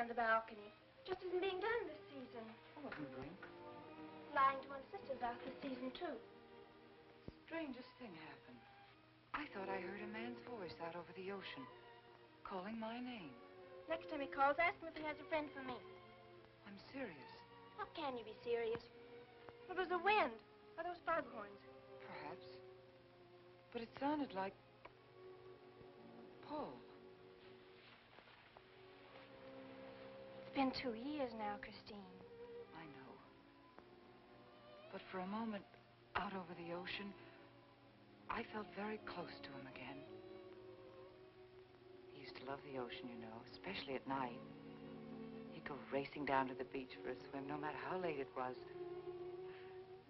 on the balcony. Just isn't being done this season. I wasn't drink. Lying to one's sisters about this season, too. Strangest thing happened. I thought I heard a man's voice out over the ocean, calling my name. Next time he calls, ask him if he has a friend for me. I'm serious. How can you be serious? It was the wind, or those foghorns. Perhaps. But it sounded like Paul. It's been 2 years now, Christine. I know. But for a moment, out over the ocean, I felt very close to him again. He used to love the ocean, you know, especially at night. He'd go racing down to the beach for a swim, no matter how late it was.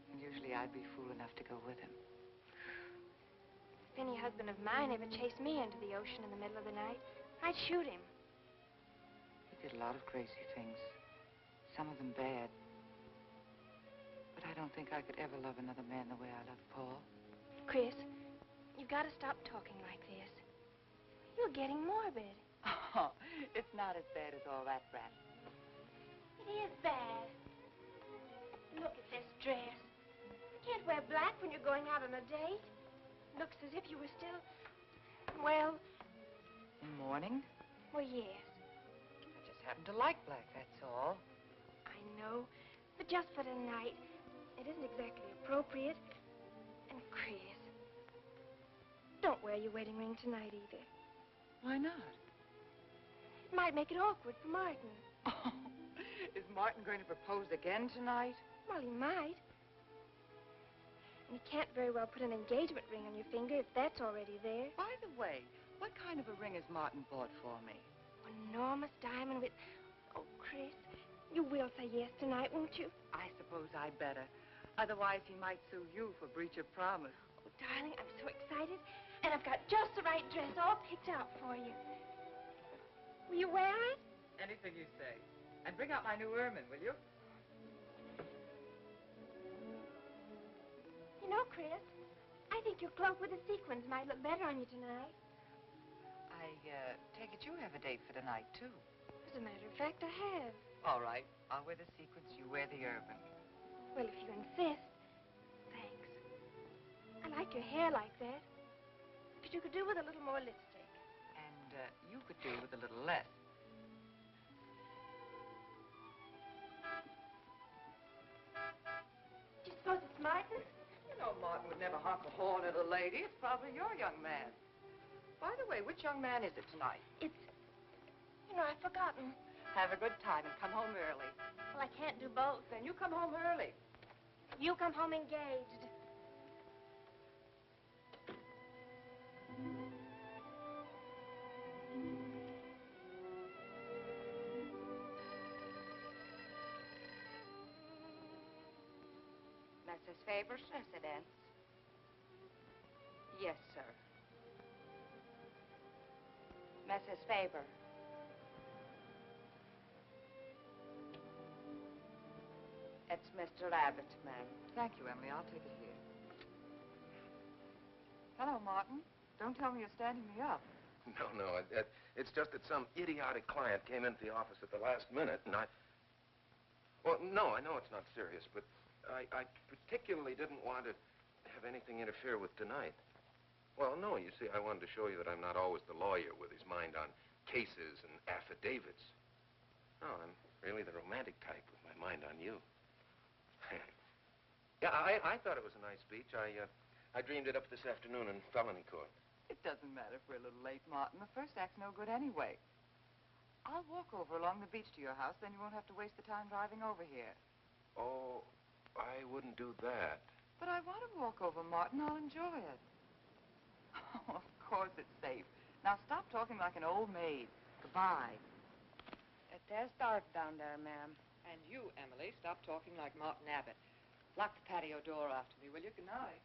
And usually I'd be fool enough to go with him. If any husband of mine ever chased me into the ocean in the middle of the night, I'd shoot him. He did a lot of crazy things, some of them bad. But I don't think I could ever love another man the way I loved Paul. Chris, you've got to stop talking like this. You're getting morbid. Oh, it's not as bad as all that, Brat. It is bad. Look at this dress. You can't wear black when you're going out on a date. Looks as if you were still, well... In mourning? Well, yes. I just happen to like black, that's all. I know, but just for tonight, it isn't exactly appropriate. And Chris, don't wear your wedding ring tonight either. Why not? It might make it awkward for Martin. Oh, is Martin going to propose again tonight? Well, he might. And you can't very well put an engagement ring on your finger if that's already there. By the way, what kind of a ring has Martin bought for me? An enormous diamond with... Oh, Chris, you will say yes tonight, won't you? I suppose I'd better. Otherwise, he might sue you for breach of promise. Oh, darling, I'm so excited. And I've got just the right dress all picked out for you. Will you wear it? Anything you say. And bring out my new ermine, will you? You know, Chris, I think your cloak with the sequins might look better on you tonight. I take it you have a date for tonight, too. As a matter of fact, I have. All right. I'll wear the sequins, you wear the ermine. Well, if you insist. Thanks. I like your hair like that. But you could do with a little more lipstick. And you could do with a little less. Do you suppose it's Martin? You know Martin would never honk a horn at a lady. It's probably your young man. By the way, which young man is it tonight? It's... You know, I've forgotten. Have a good time and come home early. Well, I can't do both. Then you come home early. You come home engaged. Mrs. Faber's residence. Yes, sir. Mrs. Faber. It's Mr. Abbott, ma'am. Thank you, Emily. I'll take it here. Hello, Martin. Don't tell me you're standing me up. No. It's just that some idiotic client came into the office at the last minute, and I... Well, no, I know it's not serious, but I particularly didn't want to have anything interfere with tonight. Well, no, you see, I wanted to show you that I'm not always the lawyer with his mind on cases and affidavits. No, I'm really the romantic type with my mind on you. Yeah, I thought it was a nice speech. I dreamed it up this afternoon in felony court. It doesn't matter if we're a little late, Martin. The first act's no good anyway. I'll walk over along the beach to your house, then you won't have to waste the time driving over here. Oh, I wouldn't do that. But I want to walk over, Martin. I'll enjoy it. Oh, of course it's safe. Now stop talking like an old maid. Goodbye. There's dark down there, ma'am. And you, Emily, stop talking like Martin Abbott. Lock the patio door after me, will you? Good night.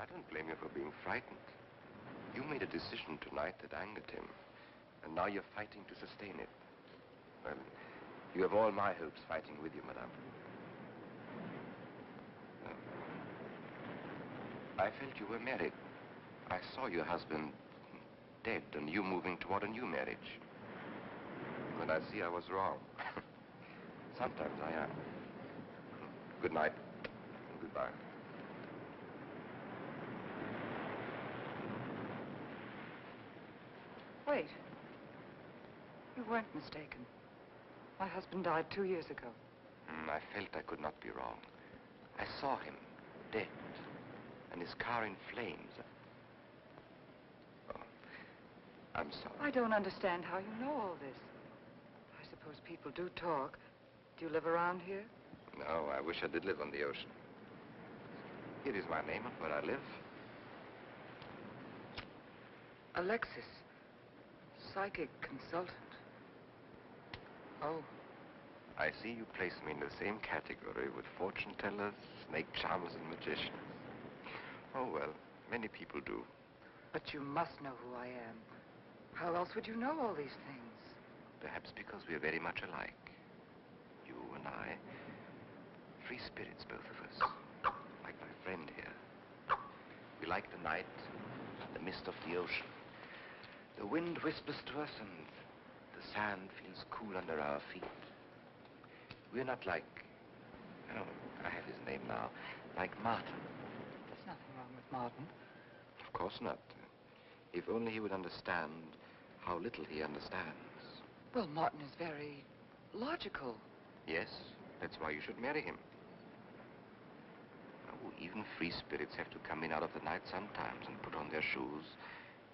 I don't blame you for being frightened. You made a decision tonight that angered him, and now you're fighting to sustain it. Well, you have all my hopes fighting with you, madame. I felt you were married. I saw your husband dead and you moving toward a new marriage. And I see I was wrong. Sometimes I am. Good night and goodbye. Wait. You weren't mistaken. My husband died 2 years ago. I felt I could not be wrong. I saw him, dead, and his car in flames. Oh, I'm sorry. I don't understand how you know all this. I suppose people do talk. Do you live around here? No, I wish I did live on the ocean. Here is my name and where I live. Alexis, psychic consultant. Oh. I see you place me in the same category with fortune tellers, snake charmers, and magicians. Oh, well, many people do. But you must know who I am. How else would you know all these things? Perhaps because we are very much alike. You and I. Free spirits, both of us. Like my friend here. We like the night, the mist of the ocean. The wind whispers to us and the sand feels cool under our feet. We're not like, oh, I have his name now, like Martin. There's nothing wrong with Martin. Of course not. If only he would understand how little he understands. Well, Martin is very logical. Yes, that's why you should marry him. Oh, even free spirits have to come in out of the night sometimes and put on their shoes,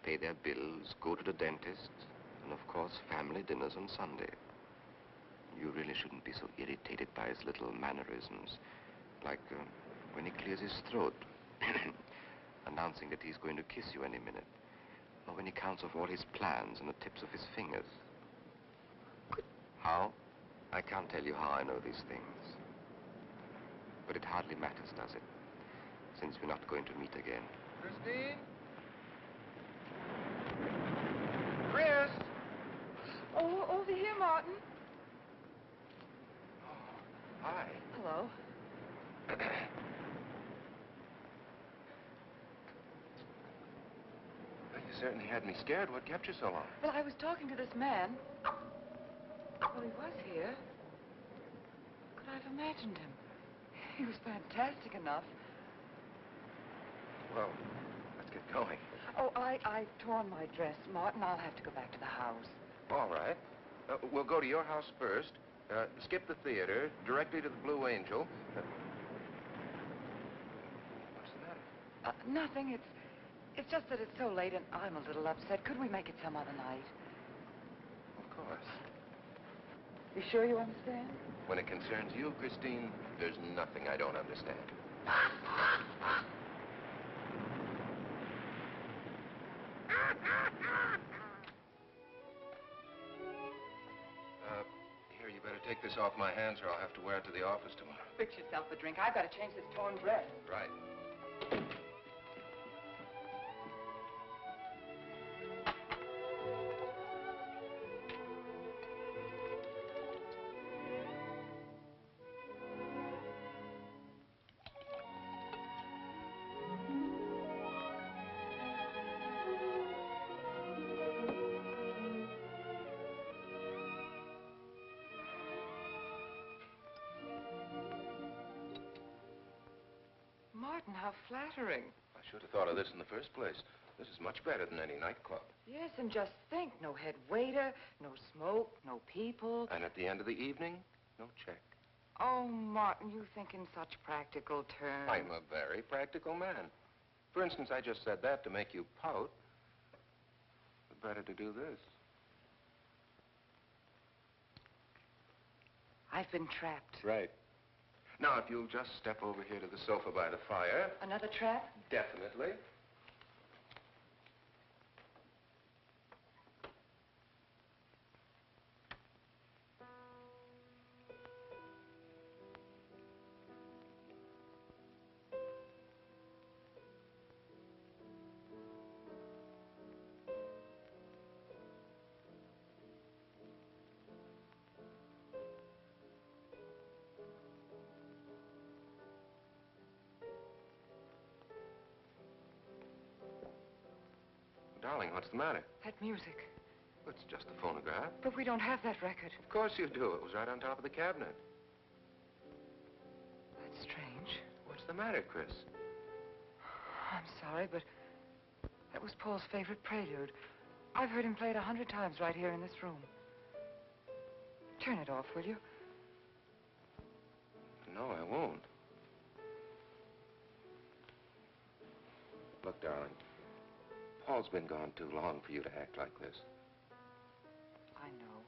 pay their bills, go to the dentist, and of course, family dinners on Sunday. You really shouldn't be so irritated by his little mannerisms, like when he clears his throat, announcing that he's going to kiss you any minute, or when he counts off all his plans on the tips of his fingers. How? I can't tell you how I know these things. But it hardly matters, does it? Since we're not going to meet again. Christine? Chris! Oh, over here, Martin. Hi. Hello. Well, you certainly had me scared. What kept you so long? Well, I was talking to this man. Well, he was here. Could I have imagined him? He was fantastic enough. Well, let's get going. Oh, I've torn my dress, Martin. I'll have to go back to the house. All right. We'll go to your house first, skip the theater, directly to the Blue Angel. What's the matter? Nothing. It's just that it's so late and I'm a little upset. Could we make it some other night? Of course. You sure you understand? When it concerns you, Christine, there's nothing I don't understand. Here, you better take this off my hands or I'll have to wear it to the office tomorrow. Fix yourself a drink. I've got to change this torn dress. Right. Martin, how flattering. I should have thought of this in the first place. This is much better than any nightclub. Yes, and just think, no head waiter, no smoke, no people. And at the end of the evening, no check. Oh, Martin, you think in such practical terms. I'm a very practical man. For instance, I just said that to make you pout. But better to do this. I've been trapped. Right. Now, if you'll just step over here to the sofa by the fire. Another trap? Definitely. What's the matter? That music. It's just a phonograph. But we don't have that record. Of course you do. It was right on top of the cabinet. That's strange. What's the matter, Chris? I'm sorry, but that was Paul's favorite prelude. I've heard him play it 100 times right here in this room. Turn it off, will you? No, I won't. Look, darling, Paul's been gone too long for you to act like this. I know.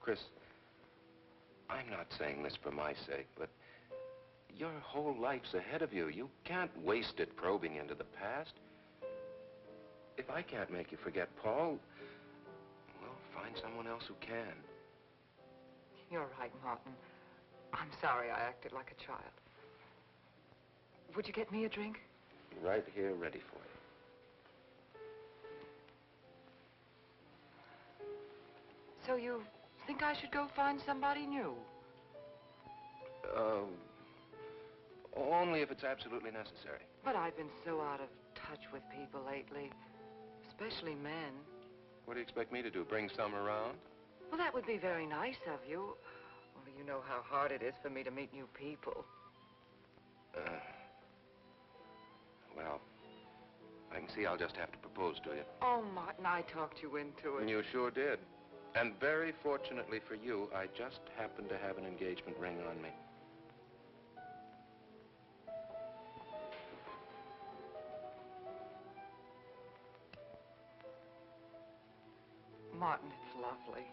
Chris, I'm not saying this for my sake, but your whole life's ahead of you. You can't waste it probing into the past. If I can't make you forget Paul, well, find someone else who can. You're right, Martin. I'm sorry I acted like a child. Would you get me a drink? Right here, ready for you. So you think I should go find somebody new? Only if it's absolutely necessary. But I've been so out of touch with people lately, especially men. What do you expect me to do, bring some around? Well, that would be very nice of you. Only you know how hard it is for me to meet new people. Well, I can see I'll just have to propose to you. Oh, Martin, I talked you into it. You sure did. And very fortunately for you, I just happen to have an engagement ring on me. Martin, it's lovely.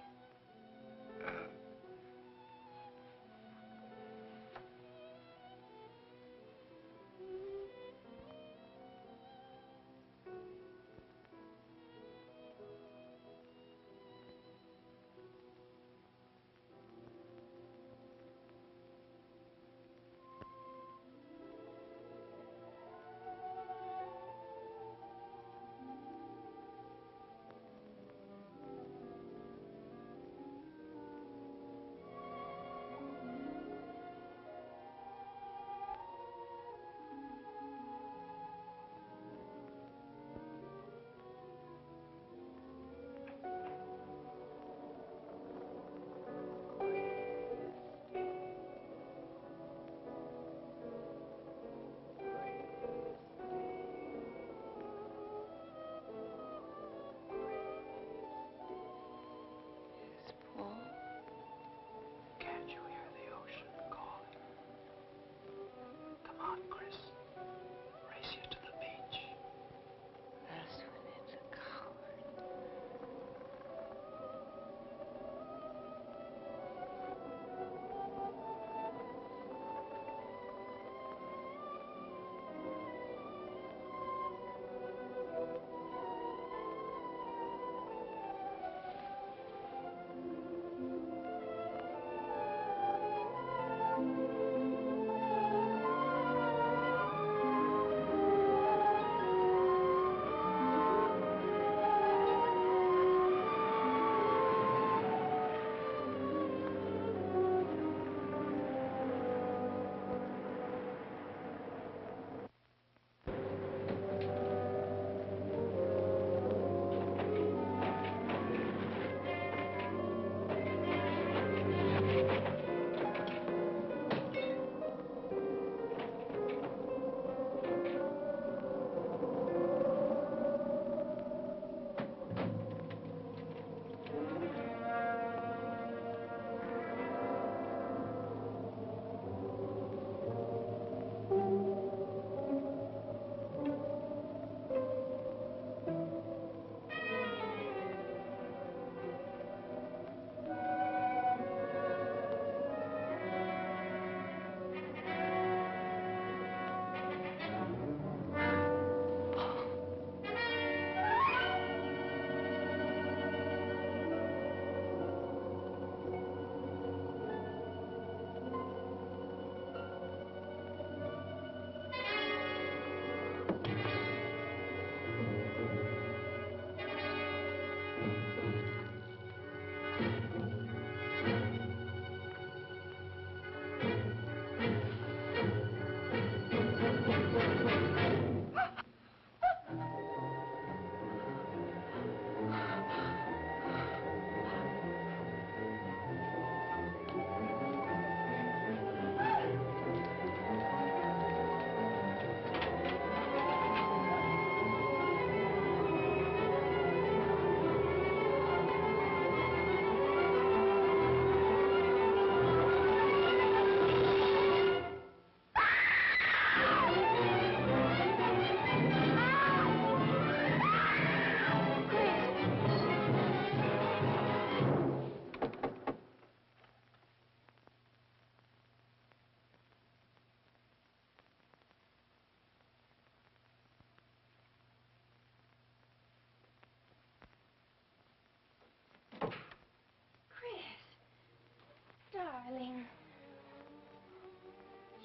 darling.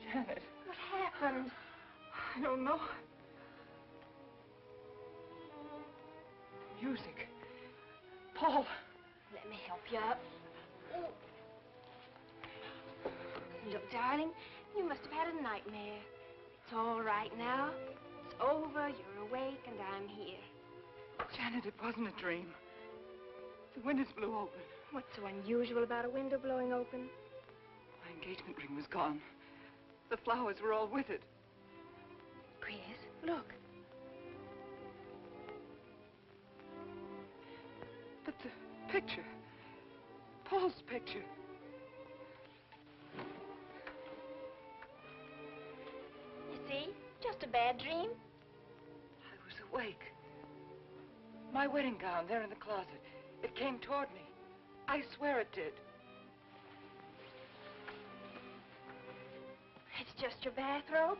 Janet. What happened? I don't know. The music. Paul. Let me help you up. Oh. Look, darling, you must have had a nightmare. It's all right now. It's over, you're awake, and I'm here. Janet, it wasn't a dream. The windows blew open. What's so unusual about a window blowing open? My engagement ring was gone. The flowers were all with it. Chris, look. But the picture. Paul's picture. You see? Just a bad dream. I was awake. My wedding gown there in the closet. It came toward me. I swear it did. It's just your bathrobe.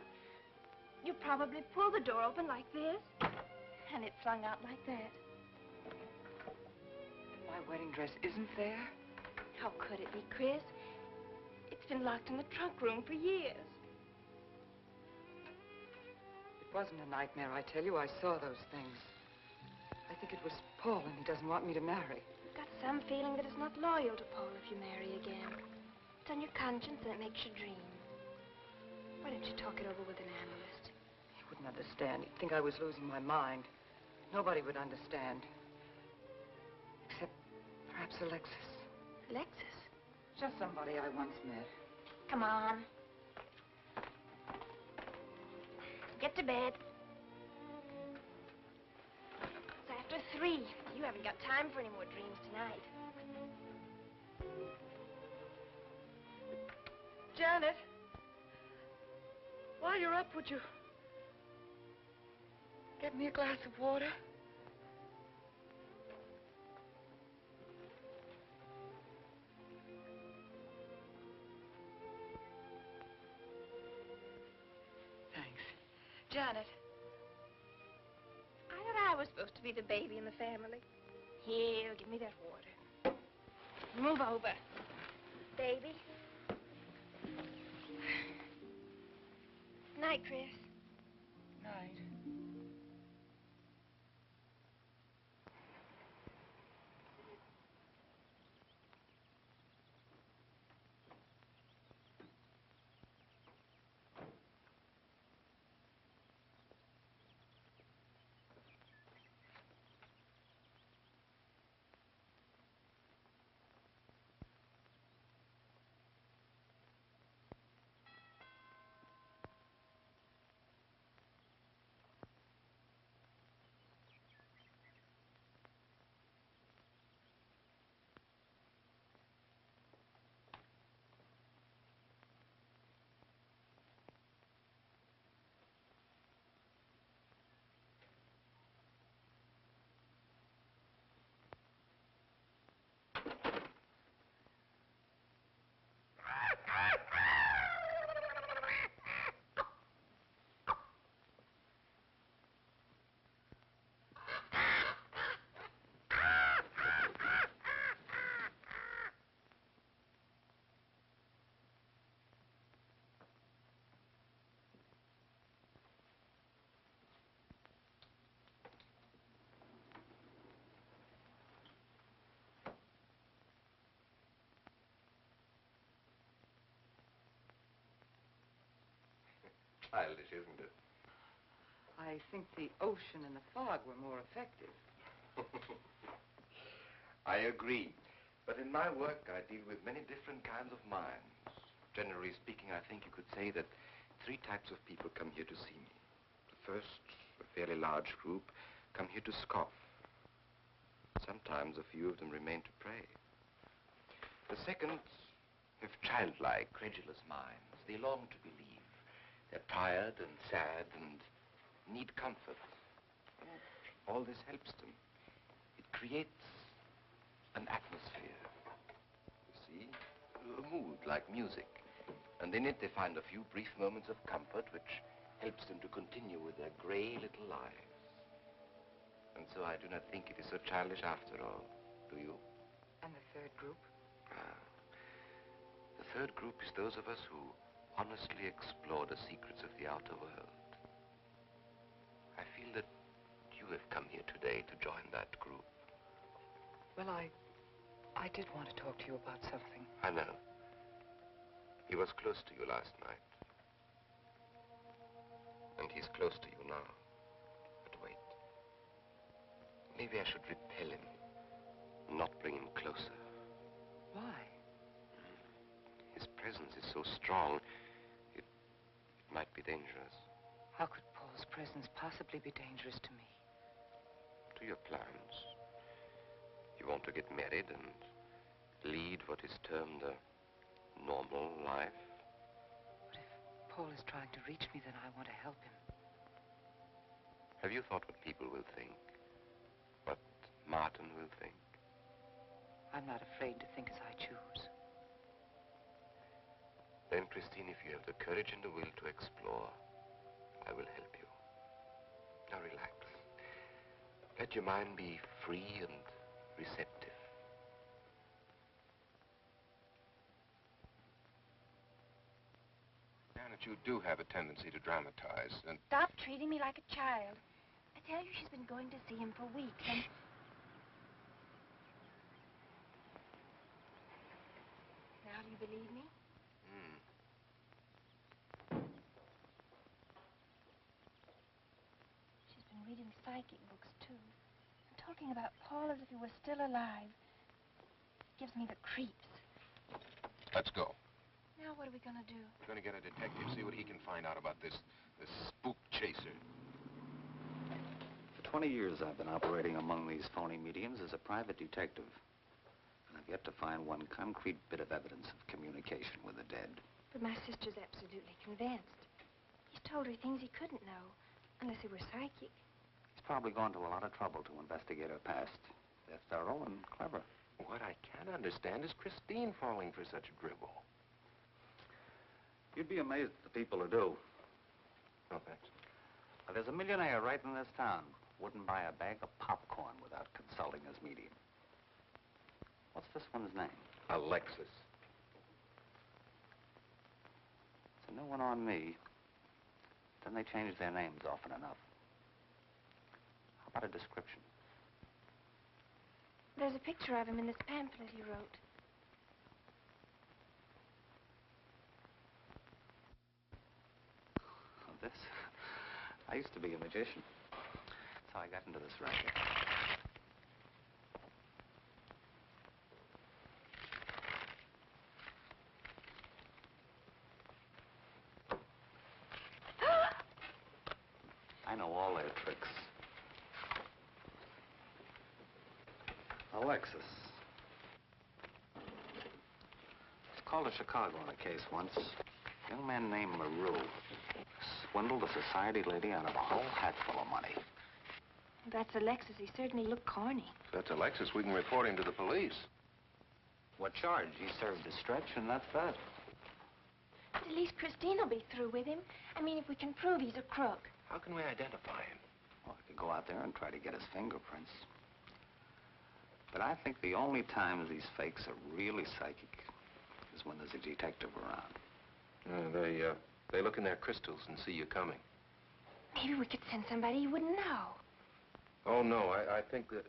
You probably pulled the door open like this, and it flung out like that. My wedding dress isn't there? How could it be, Chris? It's been locked in the trunk room for years. It wasn't a nightmare, I tell you. I saw those things. I think it was Paul, and he doesn't want me to marry. You've got some feeling that it's not loyal to Paul if you marry again. It's on your conscience, and it makes you dream. Why don't you talk it over with an analyst? He wouldn't understand. He'd think I was losing my mind. Nobody would understand. Except perhaps Alexis. Alexis? Just somebody I once met. Come on. Get to bed. It's after 3. You haven't got time for any more dreams tonight. Janet! While you're up, would you get me a glass of water? Thanks. Janet. I thought I was supposed to be the baby in the family. Here, give me that water. Move over. Baby. Night, Chris. Night. Childish, isn't it? I think the ocean and the fog were more effective. I agree. But in my work, I deal with many different kinds of minds. Generally speaking, I think you could say that 3 types of people come here to see me. The first, a fairly large group, come here to scoff. Sometimes a few of them remain to pray. The second have childlike, credulous minds. They long to believe. They're tired and sad and need comfort. And all this helps them. It creates an atmosphere. You see? A mood like music. And in it they find a few brief moments of comfort which helps them to continue with their gray little lives. And so I do not think it is so childish after all. Do you? And the third group? Ah. The third group is those of us who honestly explore the secrets of the outer world. I feel that you have come here today to join that group. Well, I did want to talk to you about something. I know. He was close to you last night. And he's close to you now. But wait. Maybe I should repel him, not bring him closer. Why? His presence is so strong, it might be dangerous. How could Paul's presence possibly be dangerous to me? To your plans. You want to get married and lead what is termed a normal life. But if Paul is trying to reach me, then I want to help him. Have you thought what people will think? What Martin will think? I'm not afraid to think as I choose. Then, Christine, if you have the courage and the will to explore, I will help you. Now relax. Let your mind be free and receptive. Janet, you do have a tendency to dramatize, and... Stop treating me like a child. I tell you, she's been going to see him for weeks, and... Now do you believe me? She's been reading psychic books, too. And talking about Paul as if he were still alive. Gives me the creeps. Let's go. Now what are we gonna do? We're going to get a detective, see what he can find out about this spook chaser. For 20 years, I've been operating among these phony mediums as a private detective. And I've yet to find one concrete bit of evidence of communication with the dead. But my sister's absolutely convinced. He's told her things he couldn't know, unless he were psychic. He's probably gone to a lot of trouble to investigate her past. That's thorough and clever. What I can't understand is Christine falling for such a dribble. You'd be amazed at the people who do. No, thanks. There's a millionaire right in this town. Wouldn't buy a bag of popcorn without consulting his medium. What's this one's name? Alexis. It's a new one on me. Then they change their names often enough. How about a description? There's a picture of him in this pamphlet he wrote. This? I used to be a magician. That's how I got into this racket. I know all their tricks. Alexis. I was called to Chicago on a case once. A young man named Maru swindled a society lady out of a whole hatful of money. That's Alexis. He certainly looked corny. If that's Alexis, we can report him to the police. What charge? He served his stretch, and that's that. But at least Christine will be through with him. I mean, if we can prove he's a crook. How can we identify him? Well, I could go out there and try to get his fingerprints. But I think the only times these fakes are really psychic is when there's a detective around. They look in their crystals and see you coming. Maybe we could send somebody you wouldn't know. Oh, no, I think that...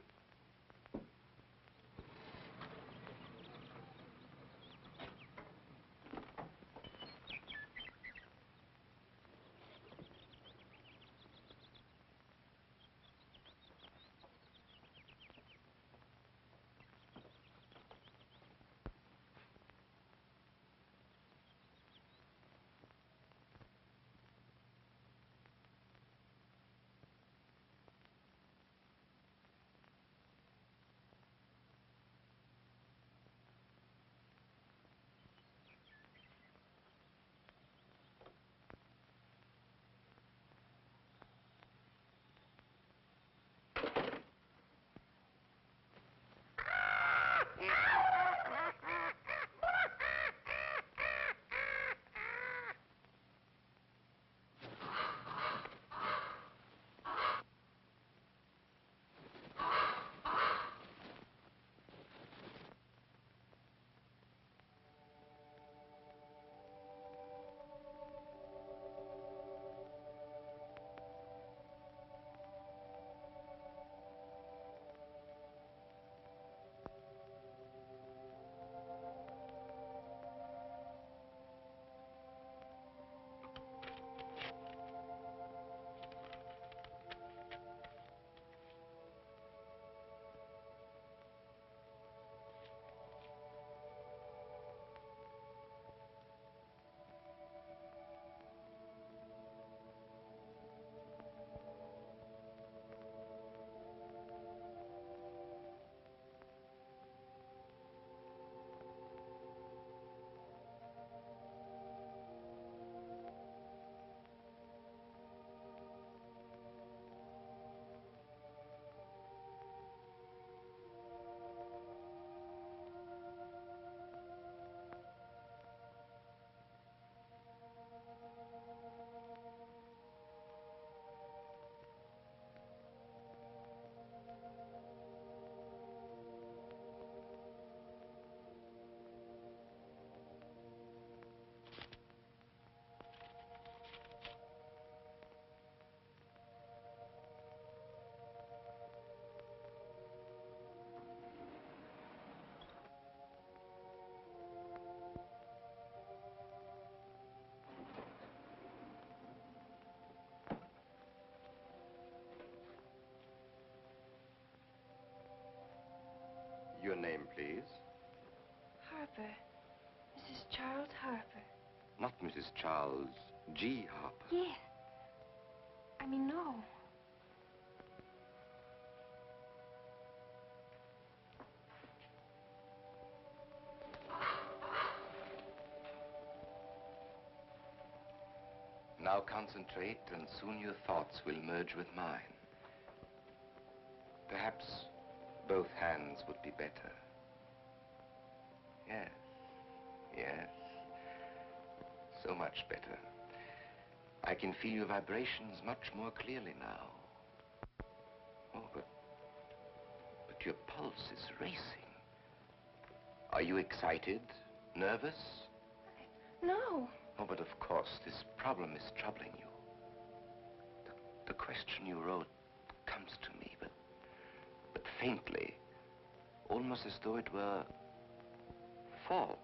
Charles G. Harper. Yes. I mean, no. Now concentrate, and soon your thoughts will merge with mine. Perhaps both hands would be better. Yes, yes. So much better. I can feel your vibrations much more clearly now. Oh, but your pulse is racing. Are you excited? Nervous? No. Oh, but of course, this problem is troubling you. The question you wrote comes to me, but faintly, almost as though it were false.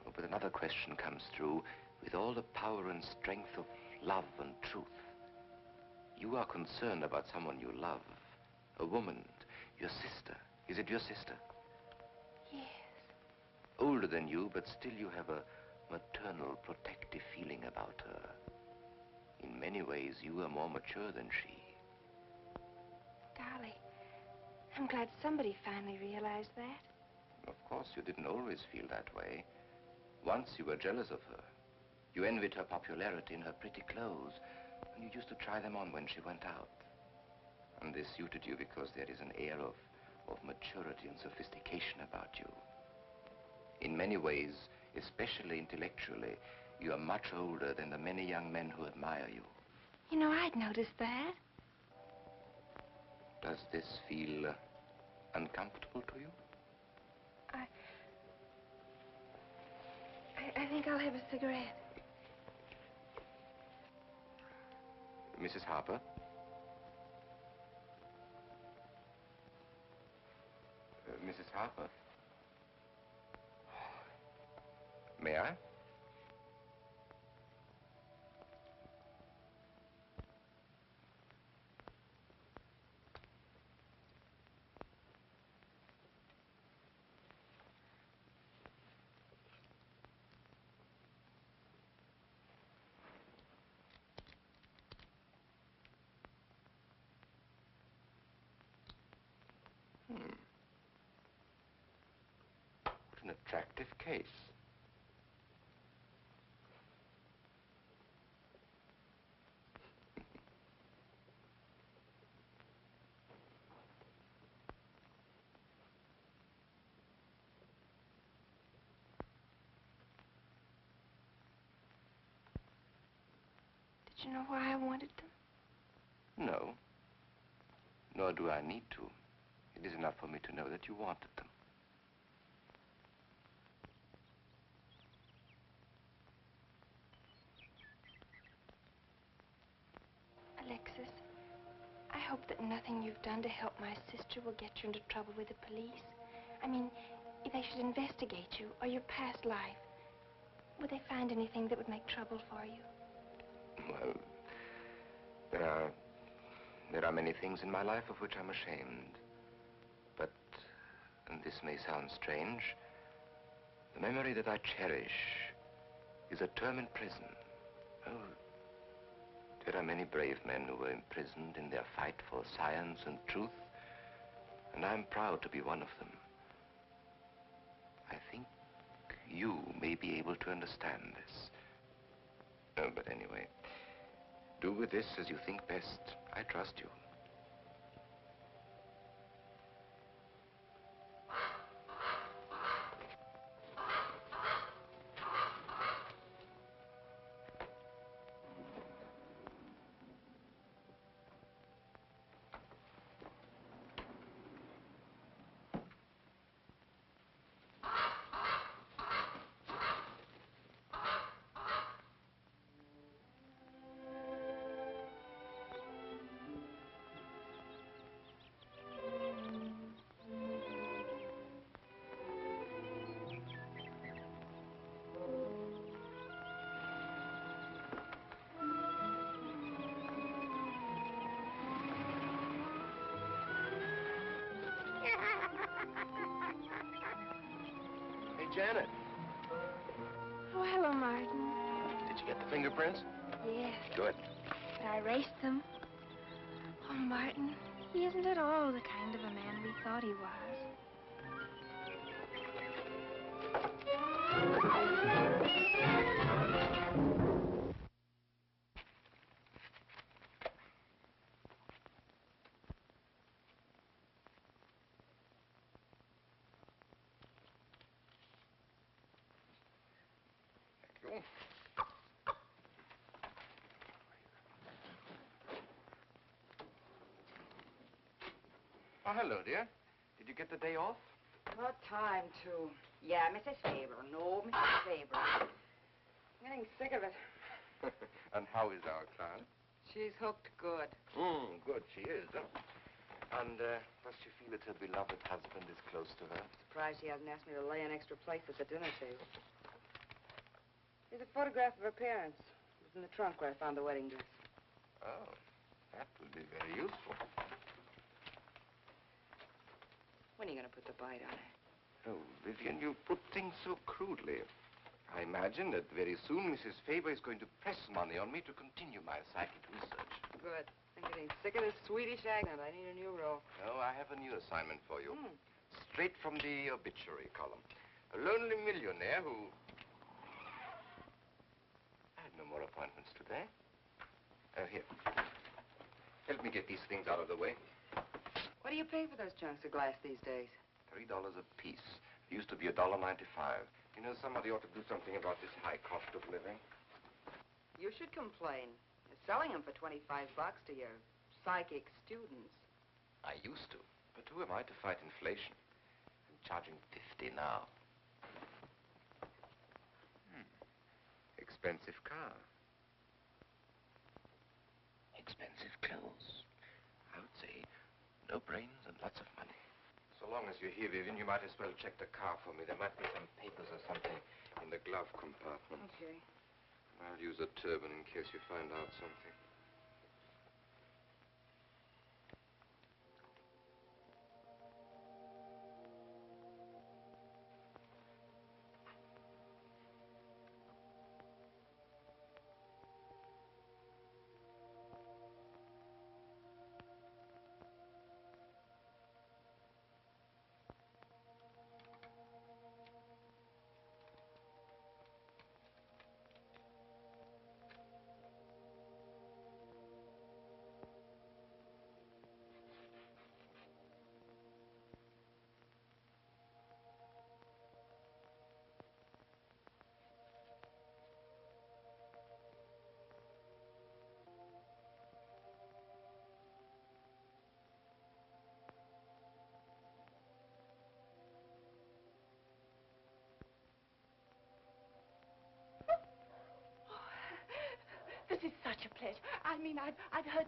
Oh, but another question comes through with all the power and strength of love and truth. You are concerned about someone you love, a woman, your sister. Is it your sister? Yes. Older than you, but still you have a maternal, protective feeling about her. In many ways, you are more mature than she. Golly, I'm glad somebody finally realized that. Of course, you didn't always feel that way. Once you were jealous of her. You envied her popularity in her pretty clothes, and you used to try them on when she went out. And this suited you because there is an air of maturity and sophistication about you. In many ways, especially intellectually, you are much older than the many young men who admire you. You know, I'd noticed that. Does this feel uncomfortable to you? I think I'll have a cigarette. Mrs. Harper? Mrs. Harper? May I? What an attractive case. Did you know why I wanted them? No. Nor do I need to. It is enough for me to know that you wanted them. Alexis, I hope that nothing you've done to help my sister will get you into trouble with the police. I mean, if they should investigate you or your past life, would they find anything that would make trouble for you? Well, there are many things in my life of which I'm ashamed. But, and this may sound strange, the memory that I cherish is a term in prison. Oh, there are many brave men who were imprisoned in their fight for science and truth, and I'm proud to be one of them. I think you may be able to understand this. Oh, but anyway, do with this as you think best. I trust you. Janet. Oh, hello, Martin. Did you get the fingerprints? Yes, Good. but I erased them. Oh, Martin, he isn't at all the kind of a man we thought he was. Thank you. Oh, hello, dear. Did you get the day off? What time to? Yeah, Mrs. Faber. No, Mrs. Faber. I'm getting sick of it. And how is our client? She's hooked good. Good, she is. And does she feel that her beloved husband is close to her? Surprised she hasn't asked me to lay an extra place at the dinner table. Here's a photograph of her parents. It was in the trunk where I found the wedding dress. Oh, that will be very useful. When are you going to put the bite on it? Oh, Vivian, you put things so crudely. I imagine that very soon Mrs. Faber is going to press money on me to continue my psychic research. Good. I'm getting sick of this Swedish accent. I need a new role. No, I have a new assignment for you. Straight from the obituary column. A lonely millionaire who... I had no more appointments today. Here. Help me get these things out of the way. What do you pay for those chunks of glass these days? $3 a piece. It used to be $1.95. You know, somebody ought to do something about this high cost of living. You should complain. You're selling them for 25 bucks to your psychic students. I used to. But who am I to fight inflation? I'm charging 50 now. Expensive car. Expensive clothes. I would say no brains and lots of money. So long as you're here, Vivian, you might as well check the car for me. There might be some papers or something in the glove compartment. Okay. I'll use a turban in case you find out something. This is such a pleasure. I mean, I've heard...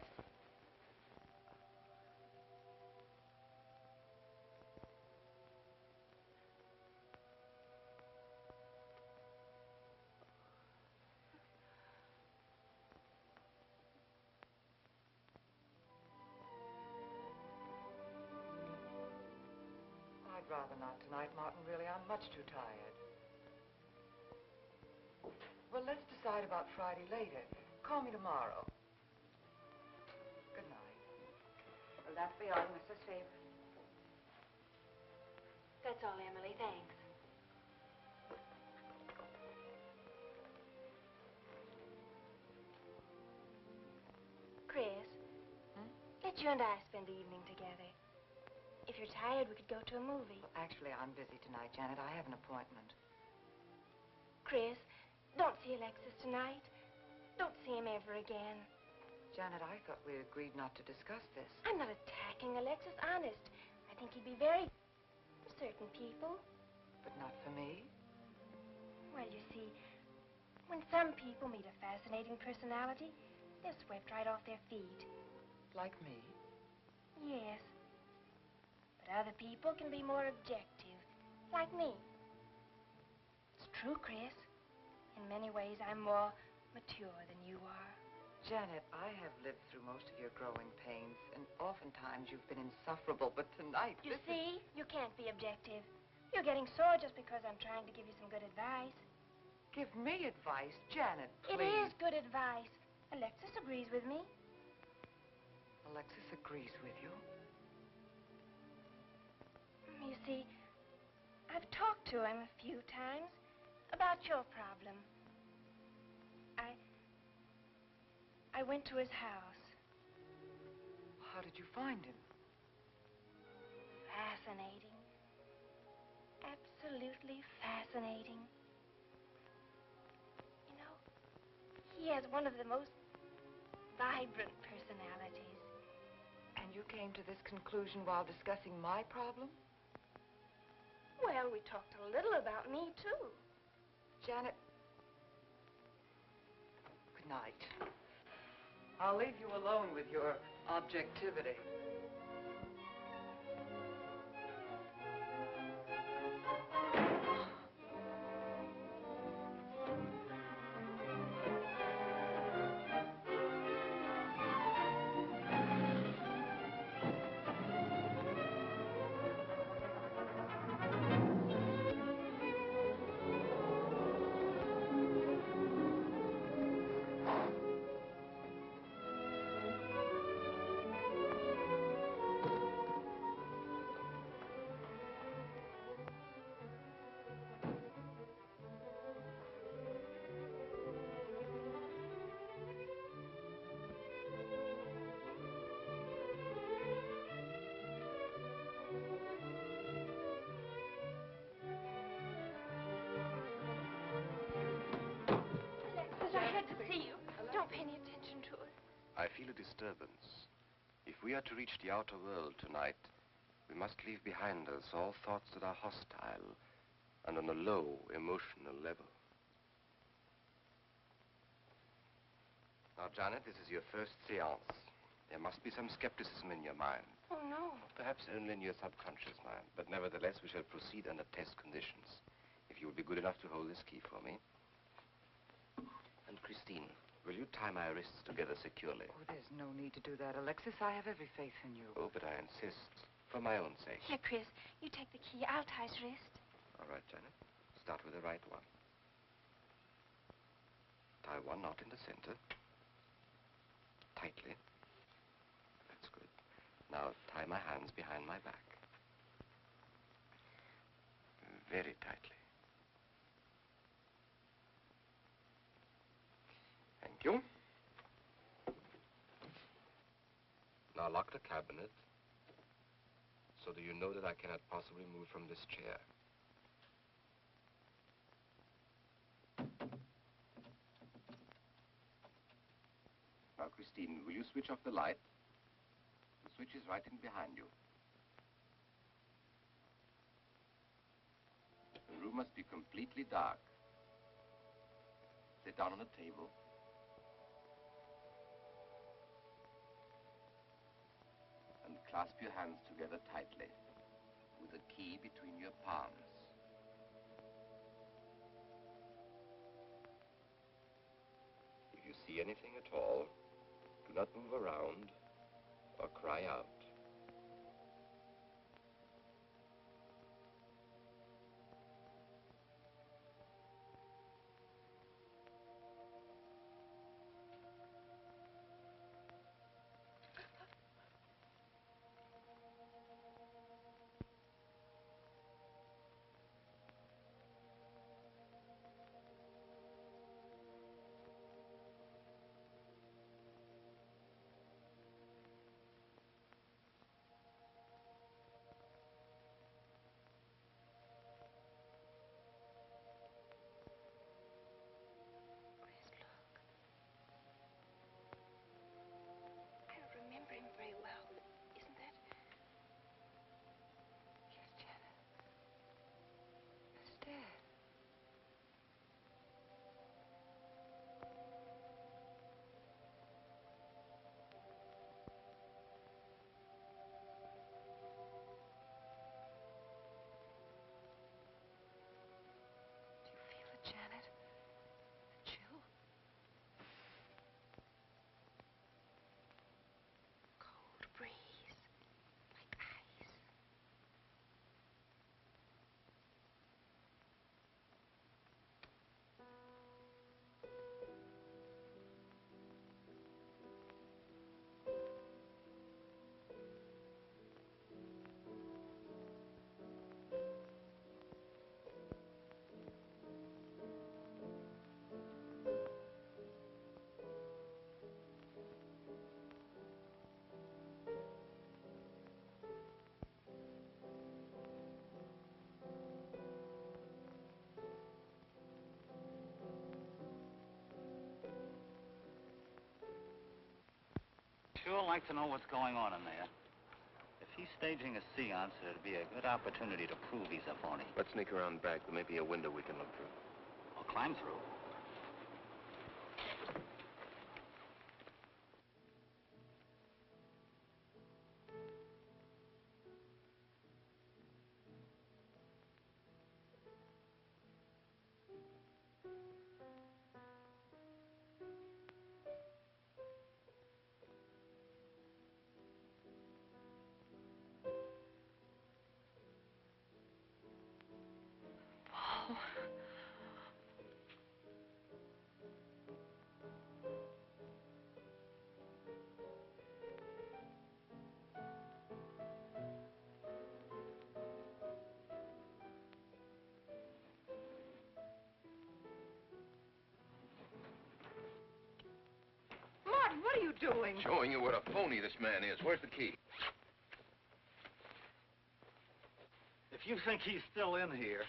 I'd rather not tonight, Martin, really. I'm much too tired. Well, let's decide about Friday later. Call me tomorrow. Good night. Will that be all, Mrs. Faber? That's all, Emily. Thanks. Chris, let you and I spend the evening together. If you're tired, we could go to a movie. Actually, I'm busy tonight, Janet. I have an appointment. Chris, don't see Alexis tonight. Don't see him ever again. Janet, I thought we agreed not to discuss this. I'm not attacking Alexis, honest. I think he'd be very... for certain people. But not for me? Well, you see, when some people meet a fascinating personality, they're swept right off their feet. Like me? Yes. But other people can be more objective, like me. It's true, Chris. In many ways, I'm more mature than you are. Janet, I have lived through most of your growing pains, and oftentimes you've been insufferable, but tonight... You see, you can't be objective. You're getting sore just because I'm trying to give you some good advice. Give me advice, Janet, please. It is good advice. Alexis agrees with me. Alexis agrees with you. You see, I've talked to him a few times about your problem. I went to his house. How did you find him? Fascinating. Absolutely fascinating. You know, he has one of the most vibrant personalities. And you came to this conclusion while discussing my problem? Well, we talked a little about me, too. Janet, good night. I'll leave you alone with your objectivity. Alexis, I had to see you. Don't pay any attention to us. I feel a disturbance. If we are to reach the outer world tonight, we must leave behind us all thoughts that are hostile and on a low emotional level. Now, Janet, this is your first seance. There must be some skepticism in your mind. Oh, no. Perhaps only in your subconscious mind, but nevertheless we shall proceed under test conditions. If you will be good enough to hold this key for me. And Christine, will you tie my wrists together securely? Oh, there's no need to do that, Alexis. I have every faith in you. Oh, but I insist, for my own sake. Here, Chris, you take the key. I'll tie his wrist. All right, Janet. Start with the right one. Tie one knot in the center. Tightly. That's good. Now tie my hands behind my back. Very tightly. Thank you. Now lock the cabinet so that you know that I cannot possibly move from this chair. Now, Christine, will you switch off the light? The switch is right in behind you. The room must be completely dark. Sit down on a table. And clasp your hands together tightly, with the key between your palms. If you see anything at all, do not move around or cry out. like to know what's going on in there. If he's staging a seance, it'd be a good opportunity to prove he's a phony. Let's sneak around back. There may be a window we can look through. Or climb through. Martin, what are you doing? Showing you what a phony this man is. Where's the key? If you think he's still in here...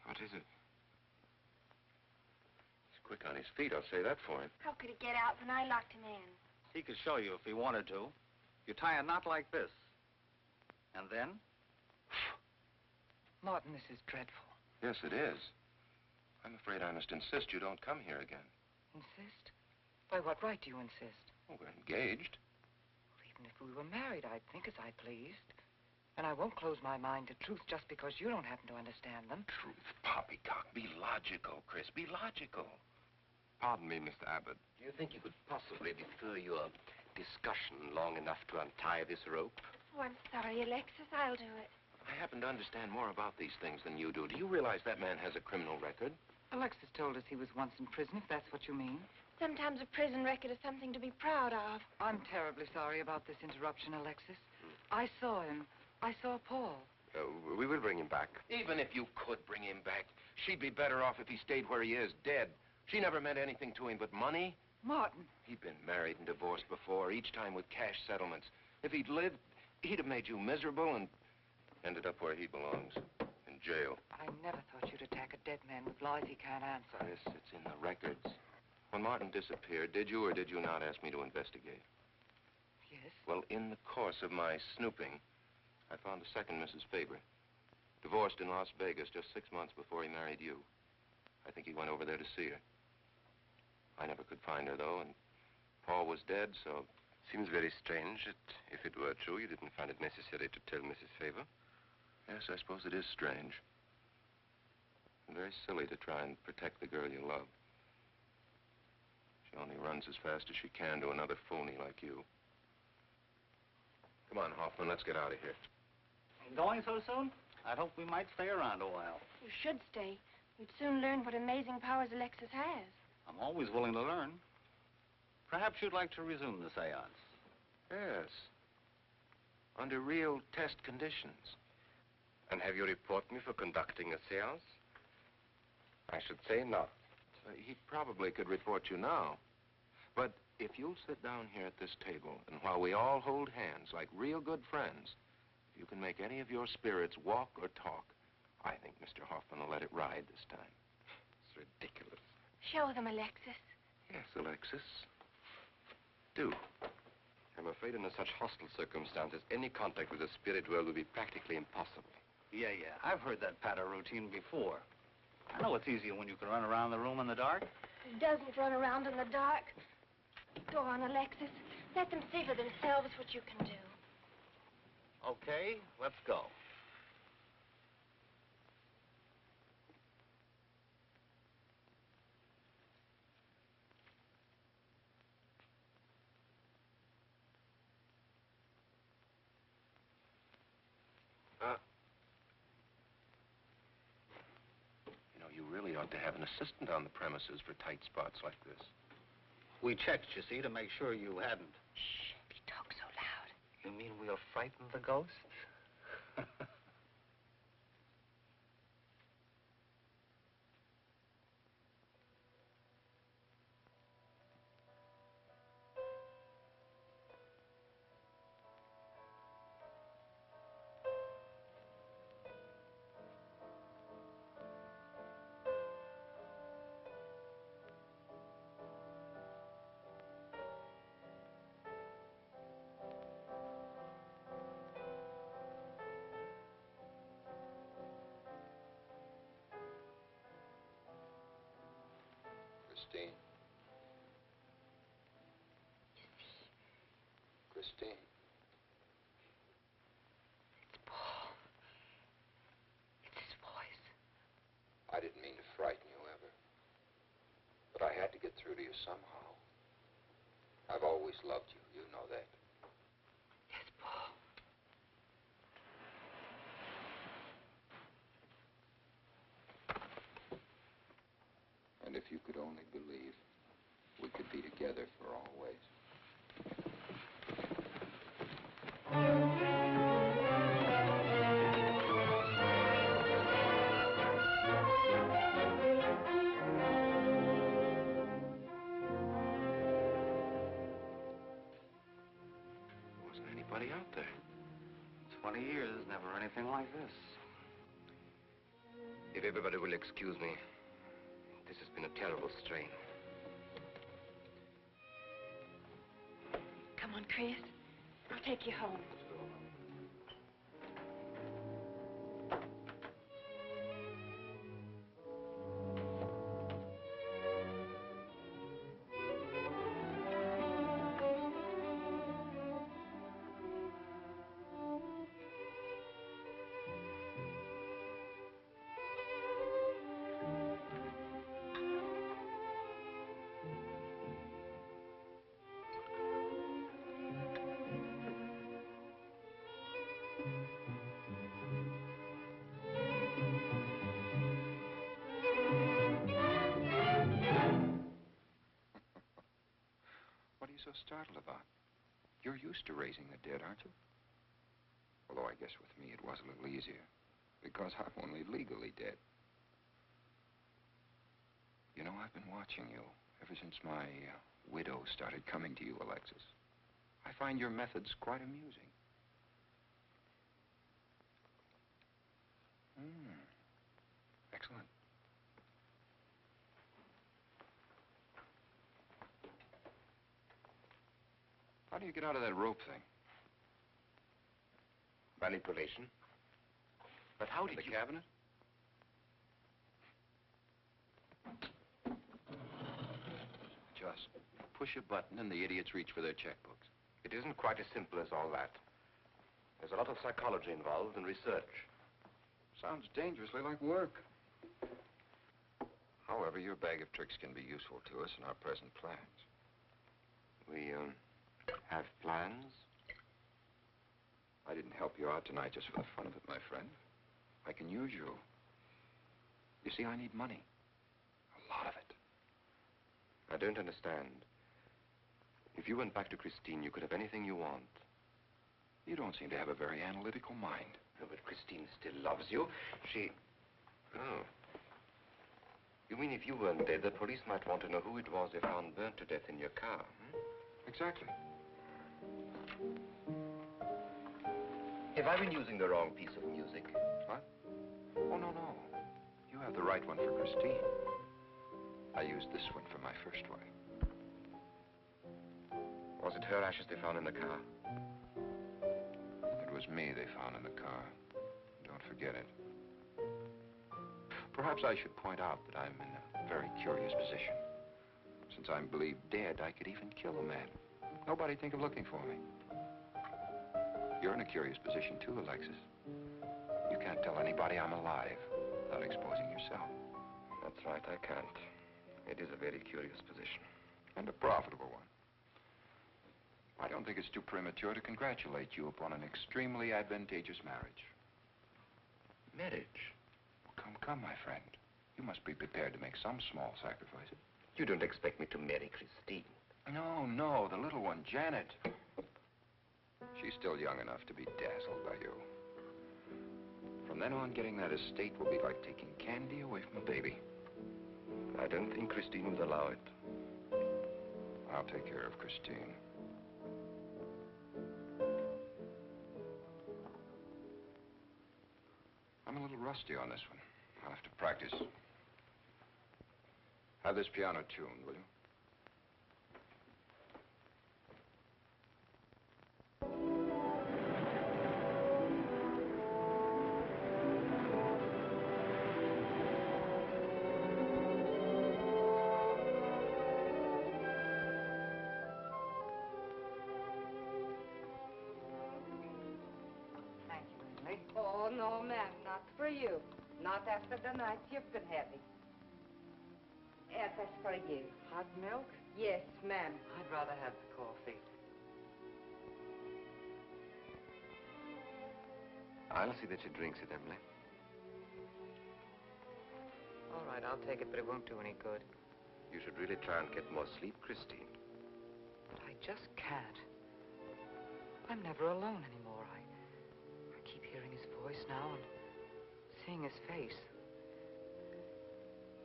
What is it? He's quick on his feet, I'll say that for him. How could he get out when I locked him in? He could show you if he wanted to. You tie a knot like this. And then... Martin, this is dreadful. Yes, it is. I'm afraid I must insist you don't come here again. Insist? By what right do you insist? Oh, we're engaged. Well, even if we were married, I'd think as I pleased. And I won't close my mind to truth just because you don't happen to understand them. Truth, poppycock. Be logical, Chris. Be logical. Pardon me, Mr. Abbott. Do you think you could possibly defer your discussion long enough to untie this rope? Oh, I'm sorry, Alexis. I'll do it. I happen to understand more about these things than you do. Do you realize that man has a criminal record? Alexis told us he was once in prison, if that's what you mean. Sometimes a prison record is something to be proud of. I'm terribly sorry about this interruption, Alexis. I saw him. I saw Paul. We will bring him back. Even if you could bring him back, she'd be better off if he stayed where he is, dead. She never meant anything to him but money. Martin. He'd been married and divorced before, each time with cash settlements. If he'd lived, he'd have made you miserable and ended up where he belongs, in jail. I never thought you'd attack a dead man with lies he can't answer. Yes, it's in the records. When Martin disappeared, did you or did you not ask me to investigate? Yes? Well, in the course of my snooping, I found a second Mrs. Faber, divorced in Las Vegas just 6 months before he married you. I think he went over there to see her. I never could find her, though, and Paul was dead, so... Seems very strange that if it were true, you didn't find it necessary to tell Mrs. Faber. Yes, I suppose it is strange. And very silly to try and protect the girl you love. She only runs as fast as she can to another phony like you. Come on, Hoffman, let's get out of here. Going so soon? I'd hope we might stay around a while. You should stay. You'd soon learn what amazing powers Alexis has. I'm always willing to learn. Perhaps you'd like to resume the seance. Yes. Under real test conditions. And have you report me for conducting a seance? I should say not. He probably could report you now. But if you'll sit down here at this table, and while we all hold hands like real good friends, if you can make any of your spirits walk or talk, I think Mr. Hoffman will let it ride this time. It's ridiculous. Show them, Alexis. Yes, Alexis. Do. I'm afraid under such hostile circumstances, any contact with the spirit world will be practically impossible. Yeah. I've heard that patter routine before. I know it's easier when you can run around the room in the dark. He doesn't run around in the dark. Go on, Alexis. Let them see for themselves what you can do. Okay, let's go. You really ought to have an assistant on the premises for tight spots like this. We checked, you see, to make sure you hadn't. Shh, he talks so loud. You mean we'll frighten the ghosts? Christine. Christine. It's Paul. It's his voice. I didn't mean to frighten you ever. But I had to get through to you somehow. I've always loved you. You know that. Yes, Paul. And if you could only believe, we could be together for always. Wasn't anybody out there. 20 years, never anything like this. If everybody will excuse me, this has been a terrible strain. Come on, Chris. I'll take you home. What are you so startled about? You're used to raising the dead, aren't you? Although I guess with me it was a little easier, because I'm only legally dead. You know, I've been watching you ever since my widow started coming to you, Alexis. I find your methods quite amusing. Excellent. How do you get out of that rope thing? Manipulation. But how did The you... cabinet? Just push a button and the idiots reach for their checkbooks. It isn't quite as simple as all that. There's a lot of psychology involved and research. Sounds dangerously like work. However, your bag of tricks can be useful to us in our present plans. We, have plans? I didn't help you out tonight just for the fun of it, my friend. I can use you. You see, I need money. A lot of it. I don't understand. If you went back to Christine, you could have anything you want. You don't seem to have a very analytical mind. No, but Christine still loves you. She... Oh. You mean if you weren't dead, the police might want to know who it was they found burnt to death in your car, hmm? Exactly. Have I been using the wrong piece of music? What? Oh, no, no. You have the right one for Christine. I used this one for my first wife. Was it her ashes they found in the car? It was me they found in the car. Don't forget it. Perhaps I should point out that I'm in a very curious position. Since I'm believed dead, I could even kill a man. Nobody'd think of looking for me. You're in a curious position, too, Alexis. You can't tell anybody I'm alive without exposing yourself. That's right, I can't. It is a very curious position. And a profitable one. I don't think it's too premature to congratulate you upon an extremely advantageous marriage. Marriage? Come, my friend. You must be prepared to make some small sacrifices. You don't expect me to marry Christine? No, the little one, Janet. She's still young enough to be dazzled by you. From then on, getting that estate will be like taking candy away from a baby. I don't think Christine would allow it. I'll take care of Christine. I'm a little rusty on this one. I'll have to practice. Have this piano tuned, will you? no, ma'am, not for you. Not after the night you've been having. Yes, that's for you. Hot milk? Yes, ma'am. I'd rather have the coffee. I'll see that she drinks it, Emily. All right, I'll take it, but it won't do any good. You should really try and get more sleep, Christine. But I just can't. I'm never alone anymore. I keep hearing his voice now and seeing his face.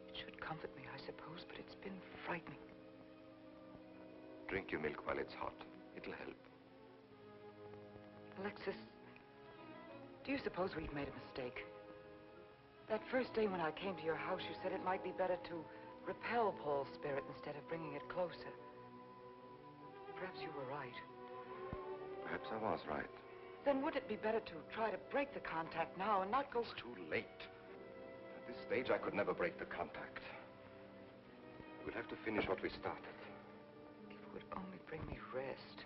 It should comfort me, I suppose, but it's been frightening. Drink your milk while it's hot. It'll help. Alexis, do you suppose we've made a mistake? That first day when I came to your house, you said it might be better to repel Paul's spirit instead of bringing it closer. Perhaps you were right. Perhaps I was right. Then would it be better to try to break the contact now and not go... It's too late. At this stage, I could never break the contact. We'll have to finish what we started. If it would only bring me rest.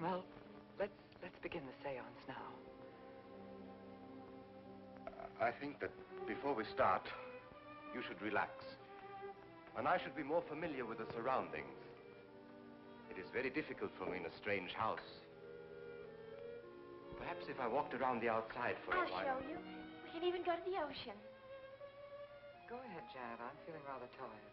Well, let's begin the seance now. I think that before we start, you should relax. And I should be more familiar with the surroundings. It is very difficult for me in a strange house. Perhaps if I walked around the outside for a while... I'll show you. We can even go to the ocean. Go ahead, Janet. I'm feeling rather tired.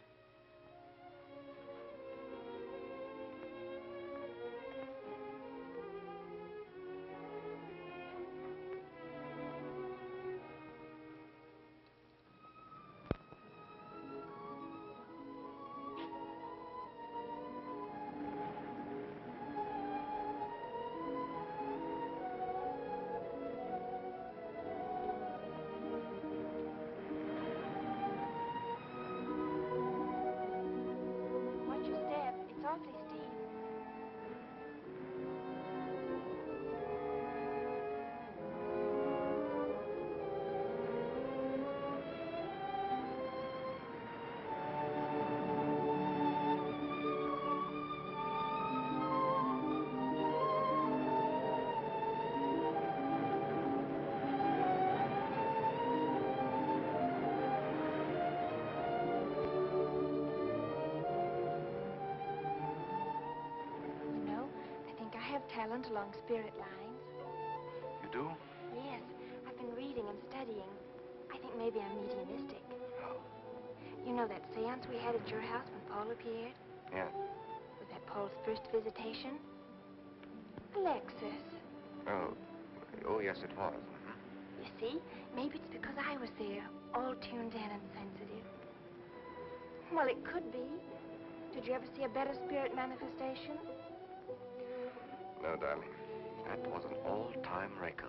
Watch your step. It's awfully steep. You know, I think I have talent along spirit lines. You do? Yes, I've been reading and studying. I think maybe I'm mediumistic. Oh. You know that seance we had at your house when Paul appeared? Yeah. Was that Paul's first visitation? Alexis. Oh, yes, it was. Mhm. You see, maybe it's because I was there, all tuned in and sensitive. Well, it could be. Did you ever see a better spirit manifestation? No, darling. That was an all-time record.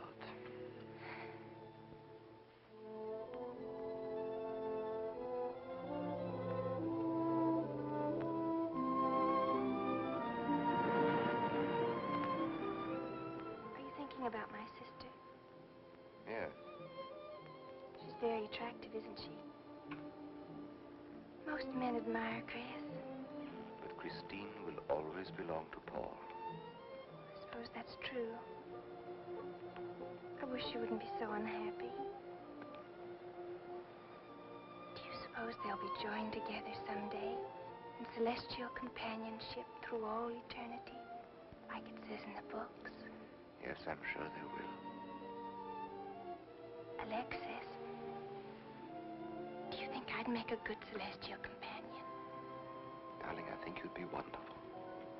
Are you thinking about my sister? Yes. She's very attractive, isn't she? Most men admire Chris. But Christine will always belong to Paul. I suppose that's true. I wish she wouldn't be so unhappy. Do you suppose they'll be joined together someday in celestial companionship through all eternity, like it says in the books? Yes, I'm sure they will. Alexis, do you think I'd make a good celestial companion? Darling, I think you'd be wonderful.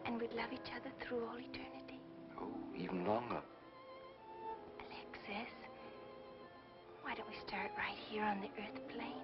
And we'd love each other through all eternity? Oh, even longer. Alexis, why don't we start right here on the earth plane?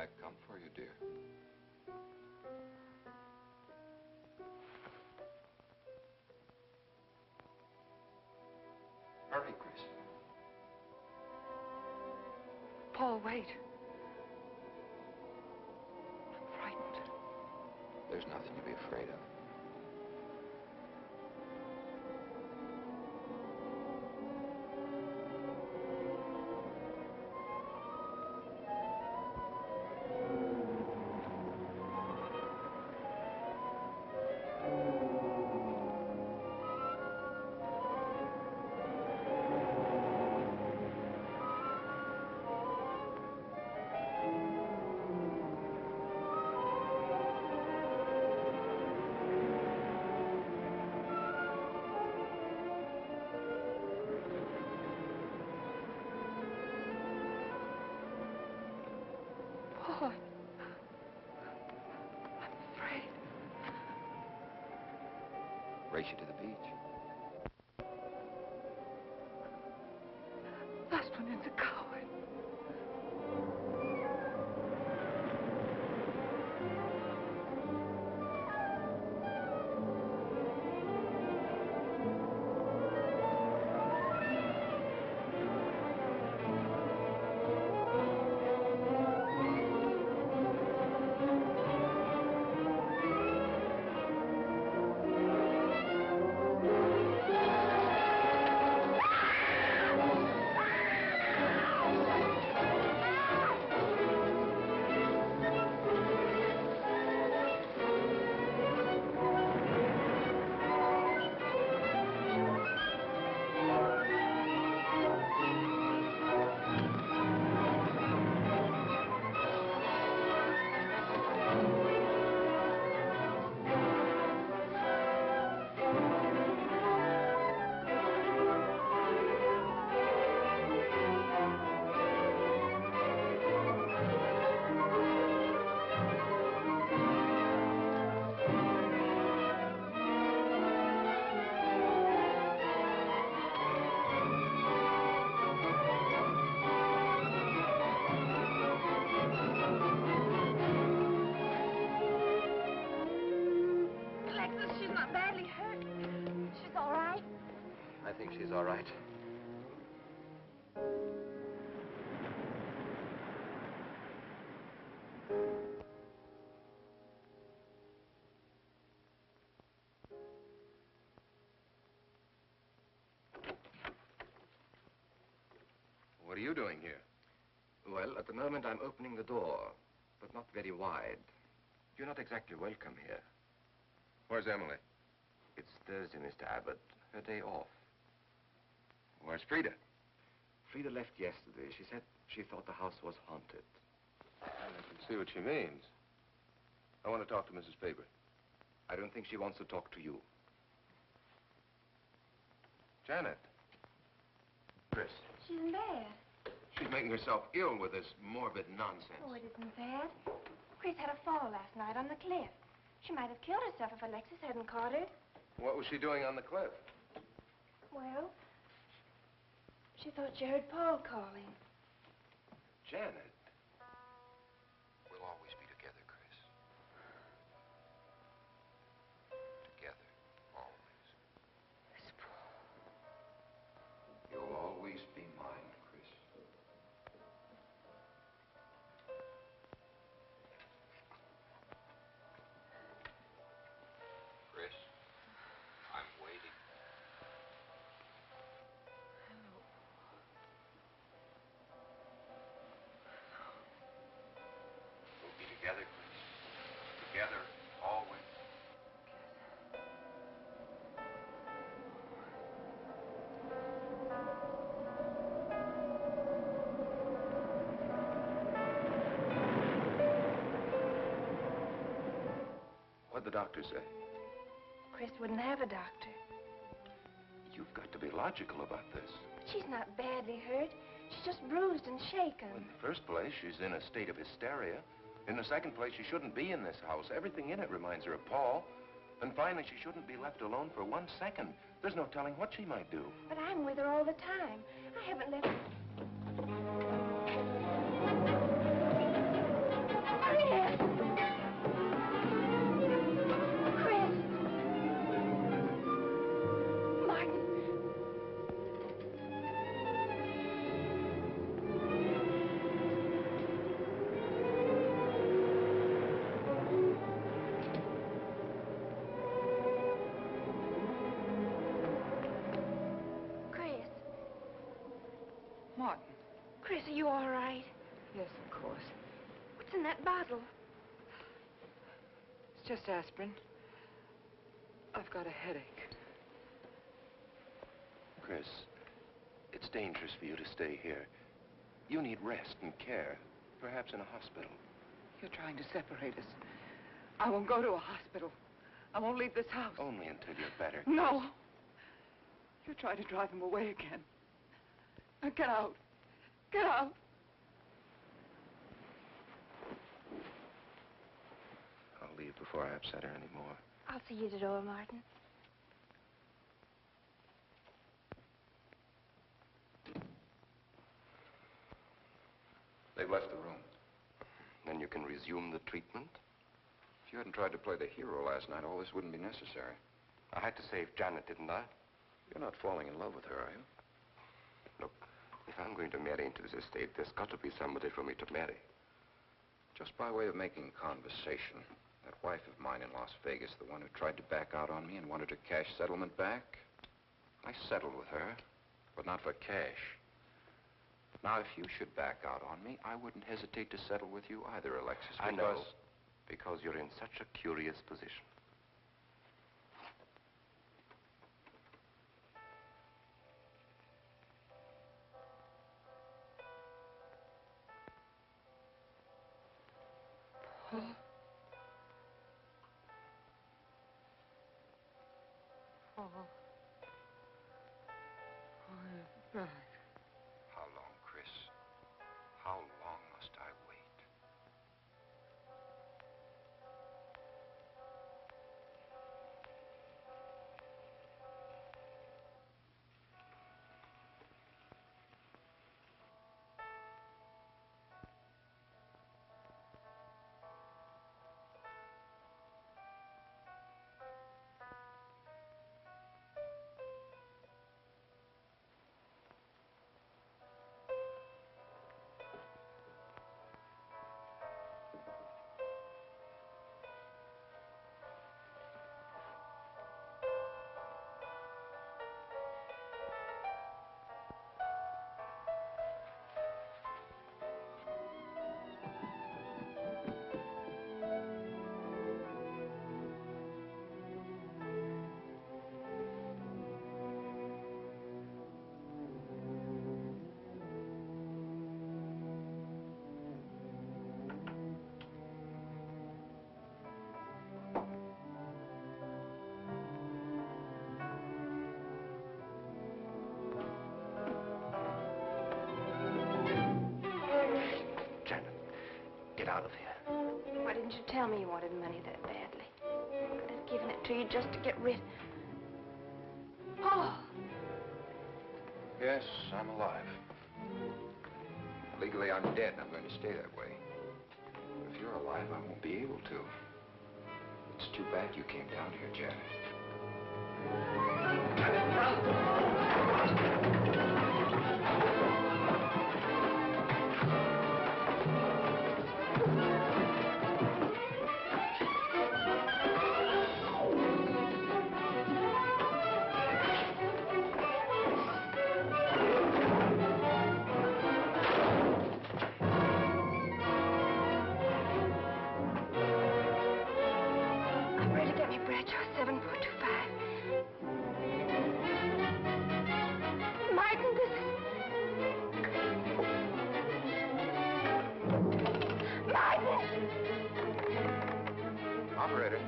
I've come for you, dear. Hurry, Chris. Paul, wait. I'm frightened. There's nothing to be afraid of. Paul, I'm afraid. Race you to the beach. Last one in's a coward. Alexis, she's not badly hurt. She's all right. I think she's all right. What are you doing here? Well, at the moment I'm opening the door, but not very wide. You're not exactly welcome here. Where's Emily? It's Thursday, Mr. Abbott. Her day off. Where's Frida? Frida left yesterday. She said she thought the house was haunted. I can see what she means. I want to talk to Mrs. Faber. I don't think she wants to talk to you. Janet. Chris. She's in bed. She's making herself ill with this morbid nonsense. Oh, it isn't bad. Chris had a fall last night on the cliff. She might have killed herself if Alexis hadn't caught her. What was she doing on the cliff? Well, she thought she heard Paul calling. Janet. We'll always be together, Chris. Together, always. Miss Paul. You'll always be mine, Chris. Chris, I'm waiting. We'll be together, Chris. Together, always. What'd the doctor say? Chris wouldn't have a doctor. You've got to be logical about this. But she's not badly hurt. She's just bruised and shaken. Well, in the first place, she's in a state of hysteria. In the second place, she shouldn't be in this house. Everything in it reminds her of Paul. And finally, she shouldn't be left alone for 1 second. There's no telling what she might do. But I'm with her all the time. I haven't left... that bottle? It's just aspirin. I've got a headache. Chris, it's dangerous for you to stay here. You need rest and care, perhaps in a hospital. You're trying to separate us. I won't go to a hospital. I won't leave this house. Only until you're better. No. You're trying to drive him away again. Now get out. Get out. I'll leave before I upset her anymore. I'll see you at the door, Martin. They've left the room. Then you can resume the treatment? If you hadn't tried to play the hero last night, all this wouldn't be necessary. I had to save Janet, didn't I? You're not falling in love with her, are you? Look, if I'm going to marry into this estate, there's got to be somebody for me to marry. Just by way of making conversation, that wife of mine in Las Vegas, the one who tried to back out on me and wanted her cash settlement back, I settled with her, but not for cash. Now, if you should back out on me, I wouldn't hesitate to settle with you either, Alexis, I know, because you're in such a curious position. How long, Chris? How long must I wait? Get out of here. Why didn't you tell me you wanted money that badly? I could have given it to you just to get rid... Oh! Yes, I'm alive. Legally, I'm dead, and I'm going to stay that way. But if you're alive, I won't be able to. It's too bad you came down here, Janet. Janet, run! Operator.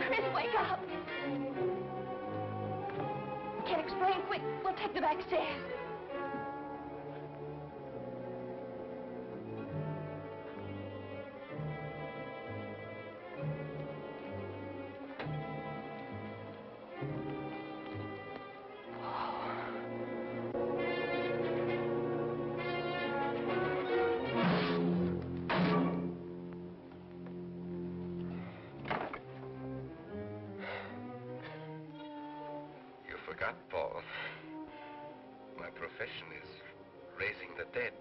Chris, wake up. Can't explain. Quick, we'll take the back stairs. Forgot, Paul. My profession is raising the dead.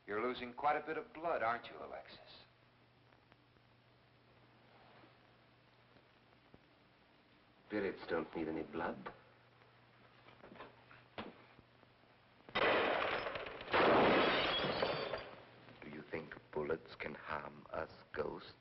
You're losing quite a bit of blood, aren't you, Alexis? Spirits don't need any blood. Do you think bullets can harm us ghosts?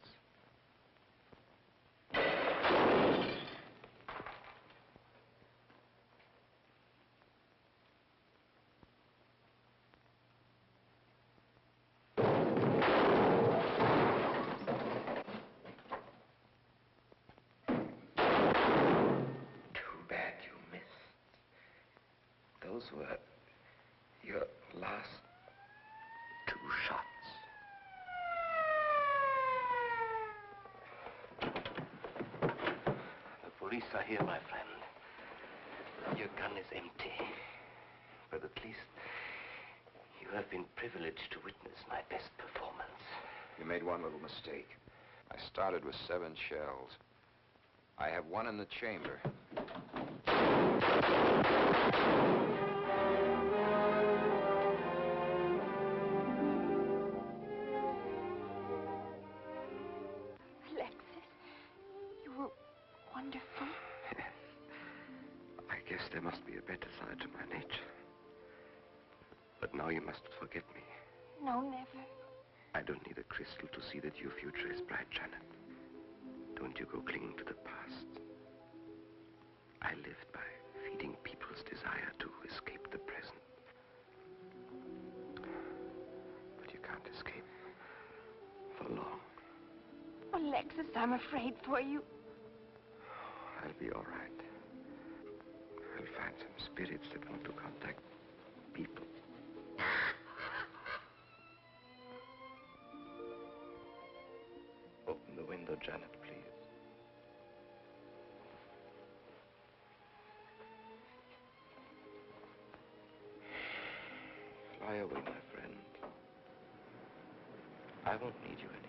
Those were your last 2 shots. The police are here, my friend. Your gun is empty. But at least you have been privileged to witness my best performance. You made one little mistake. I started with 7 shells. I have 1 in the chamber. Alexis, you were wonderful. I guess there must be a better side to my nature. But now you must forget me. No, never. I don't need a crystal to see that your future is bright, Janet. Don't you go clinging to the past. I lived by feeding people's desire to escape the present. But you can't escape for long. Alexis, I'm afraid for you. I'll be all right. I'll find some spirits that want to contact people. Open the window, Janet, please. Fly away, my friend. I won't need you anymore.